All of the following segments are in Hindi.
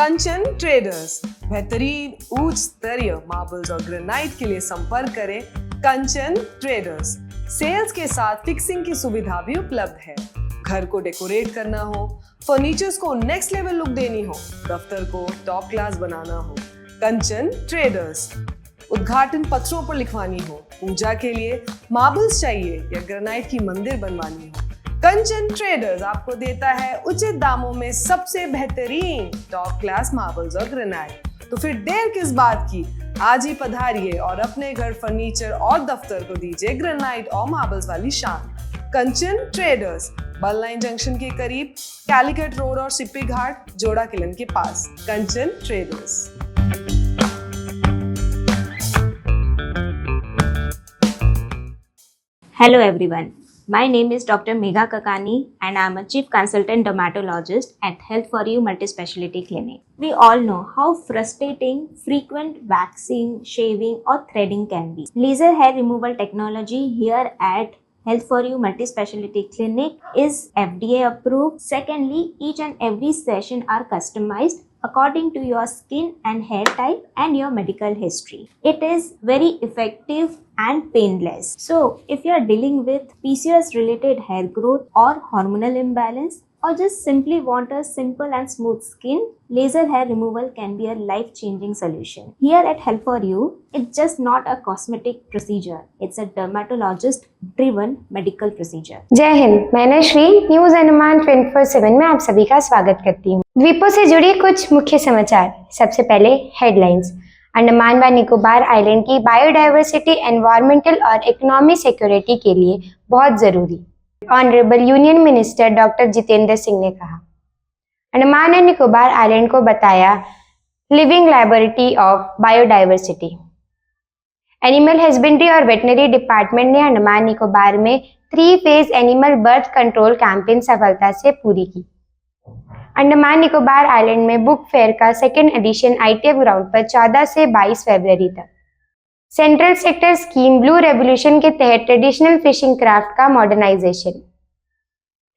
कंचन ट्रेडर्स, बेहतरीन उच्च स्तरीय मार्बल्स और ग्रेनाइट के लिए संपर्क करें कंचन ट्रेडर्स। सेल्स के साथ फिक्सिंग की सुविधा भी उपलब्ध है। घर को डेकोरेट करना हो, फर्नीचर्स को नेक्स्ट लेवल लुक देनी हो, दफ्तर को टॉप क्लास बनाना हो, कंचन ट्रेडर्स। उद्घाटन पत्रों पर लिखवानी हो, पूजा के लिए मार्बल्स चाहिए या ग्रेनाइट की मंदिर बनवानी हो, कंचन ट्रेडर्स आपको देता है उचित दामों में सबसे बेहतरीन टॉप क्लास मार्बल्स और ग्रेनाइट। तो फिर देर किस बात की, आज ही पधारिए और अपने घर फर्नीचर और दफ्तर को दीजिए ग्रेनाइट और मार्बल्स वाली शान। कंचन ट्रेडर्स, बल लाइन जंक्शन के करीब, कैलिकट रोड और सिप्पी घाट, जोड़ा किलन के पास। कंचन traders. Hello everyone, my name is Dr. Megha Kakani and I am a Chief Consultant Dermatologist at Health For You Multispeciality Clinic. We all know how frustrating frequent waxing, shaving or threading can be. Laser hair removal technology here at Health For You Multispeciality Clinic is FDA approved. Secondly, each and every session are customized according to your skin and hair type and your medical history. It is very effective and painless. So, if you are dealing with PCOS related hair growth or hormonal imbalance or just simply want a simple and smooth skin, laser hair removal can be a life-changing solution. Here at Health For You, it's just not a cosmetic procedure. It's a dermatologist-driven medical procedure. जय हिंद, मैं नश्री न्यूज अंडमान 24/7 में आप सभी का स्वागत करती हूँ। द्वीपों से जुड़ी कुछ मुख्य समाचार। सबसे पहले हेडलाइंस। अंडमान व निकोबार आइलैंड की बायोडायवर्सिटी, एनवायरमेंटल और इकोनॉमिक सिक्योरिटी के लिए बहुत जरूरी, honourable union minister doctor Jitendra Singh ने कहा। अंडमान एंड निकोबार आइलैंड को बताया living library of biodiversity. Animal husbandry और वेटनरी डिपार्टमेंट ने अंडमान निकोबार में 3 phase animal birth control campaign सफलता से पूरी की। अंडमान निकोबार आइलैंड में बुक फेयर का 2nd एडिशन ITF ग्राउंड पर 14 से 22 फरवरी तक। Central sector scheme blue revolution के तहत ट्रेडिशनल फिशिंग क्राफ्ट का मॉडर्नाइजेशन।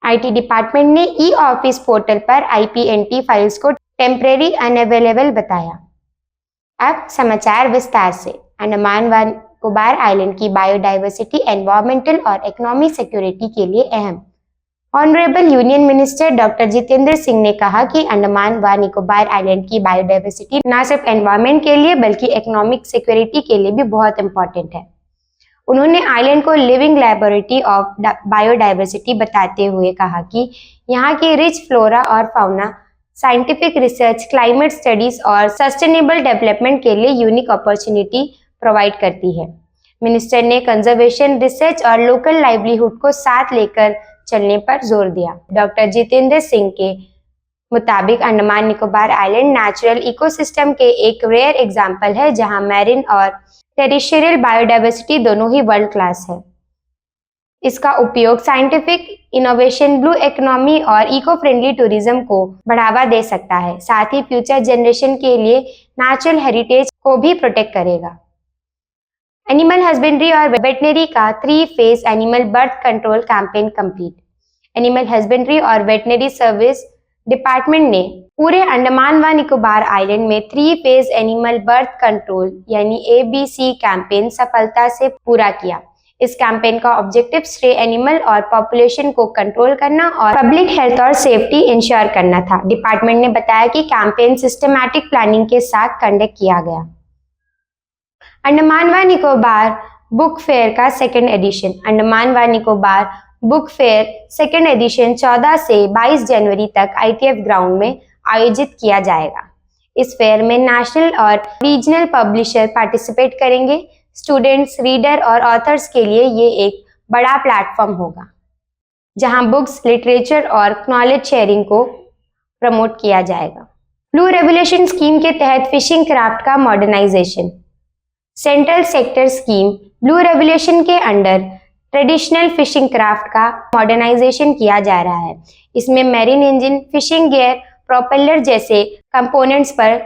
IT डिपार्टमेंट ने ई-ऑफिस पोर्टल पर IPNT फाइल्स को टेम्परेरी अनअवेलेबल बताया। अब समाचार विस्तार से। अंडमान व निकोबार आइलैंड की बायोडायवर्सिटी, एनवायरमेंटल और इकोनॉमिक सिक्योरिटी के लिए अहम। Honourable union minister doctor Jitendra Singh ने कहा कि अंडमान व निकोबार आइलैंड की बायोडायवर्सिटी न सिर्फ एनवायरमेंट के लिए बल्कि इकोनॉमिक सिक्योरिटी के लिए भी बहुत इंपॉर्टेंट है। उन्होंने आइलैंड को लिविंग लैबोरेटरी ऑफ बायोडायवर्सिटी बताते हुए कहा कि यहाँ की रिच फ्लोरा और fauna scientific research, climate studies और सस्टेनेबल डेवलपमेंट के लिए यूनिक अपॉर्चुनिटी प्रोवाइड करती है। मिनिस्टर ने कंजर्वेशन, रिसर्च और लोकल लाइवलीहुड को साथ लेकर चलने पर जोर दिया। डॉक्टर जितेंद्र सिंह के मुताबिक Andaman Nicobar island natural ecosystem के एक रेयर एग्जाम्पल है जहां मैरिन और टेरिटोरियल बायोडायवर्सिटी दोनों ही वर्ल्ड क्लास है। इसका उपयोग साइंटिफिक इनोवेशन, ब्लू इकोनॉमी और इको फ्रेंडली टूरिज्म को बढ़ावा दे सकता है, साथ ही फ्यूचर जनरेशन के लिए नेचुरल हेरिटेज को भी प्रोटेक्ट करेगा। एनिमल हस्बेंड्री और वेटनरी का 3 phase animal birth control campaign complete. Animal husbandry और वेटनरी सर्विस डिपार्टमेंट ने पूरे अंडमान व निकोबार आइलैंड में 3 फेज एनिमल बर्थ कंट्रोल यानी ABC कैंपेन सफलता से पूरा किया। इस कैंपेन का ऑब्जेक्टिव स्ट्रे एनिमल और पॉपुलेशन को कंट्रोल करना और पब्लिक हेल्थ और सेफ्टी इंश्योर करना था। डिपार्टमेंट ने बताया कि कैंपेन सिस्टमैटिक प्लानिंग के साथ कंडक्ट किया गया। अंडमान व निकोबार बुक फेयर का 2nd एडिशन। अंडमान व Nicobar book fair 2nd addition 14 से 22 जनवरी तक ITF ग्राउंड में आयोजित किया जाएगा। इस फेयर में नेशनल और रीजनल पब्लिशर पार्टिसिपेट करेंगे। स्टूडेंट्स, रीडर और ऑथर्स के लिए ये एक बड़ा प्लेटफॉर्म होगा जहां बुक्स, लिटरेचर और नॉलेज शेयरिंग को प्रमोट किया जाएगा। ब्लू रेवोल्यूशन स्कीम के तहत फिशिंग क्राफ्ट का modernisation. Central sector scheme blue revolution के अंडर ट्रेडिशनल फिशिंग क्राफ्ट का मॉडर्नाइजेशन किया जा रहा है। इसमें marine engine, fishing gear, propeller जैसे कंपोनेंट्स पर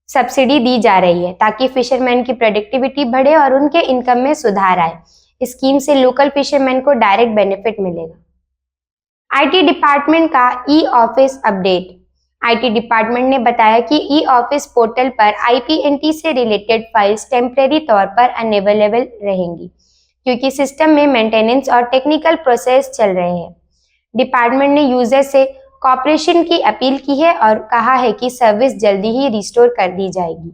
सब्सिडी दी जा रही है ताकि फिशरमैन की प्रोडक्टिविटी बढ़े और उनके इनकम में सुधार आए। इस स्कीम से लोकल फिशरमैन को डायरेक्ट बेनिफिट मिलेगा। IT डिपार्टमेंट का ई-ऑफिस अपडेट। आईटी डिपार्टमेंट ने बताया कि ई ऑफिस पोर्टल पर आईपीएनटी से रिलेटेड फाइल्स टेम्परेरी तौर पर अनअवेलेबल रहेंगी क्योंकि सिस्टम में मेंटेनेंस और टेक्निकल प्रोसेस चल रहे हैं। डिपार्टमेंट ने यूजर से कॉपरेशन की अपील की है और कहा है कि सर्विस जल्दी ही रिस्टोर कर दी जाएगी।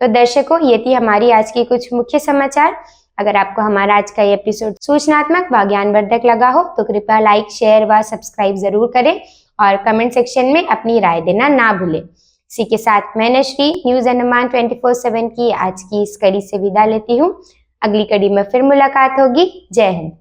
तो दर्शकों, ये थी हमारी आज की कुछ मुख्य समाचार। अगर आपको हमारा आज का ये एपिसोड सूचनात्मक व ज्ञानवर्धक लगा हो तो कृपया लाइक, शेयर व सब्सक्राइब जरूर करें और कमेंट सेक्शन में अपनी राय देना ना भूलें। इसी के साथ मैं नश्री न्यूज अंडमान 24/7 की आज की इस कड़ी से विदा लेती हूँ। अगली कड़ी में फिर मुलाकात होगी। जय हिंद।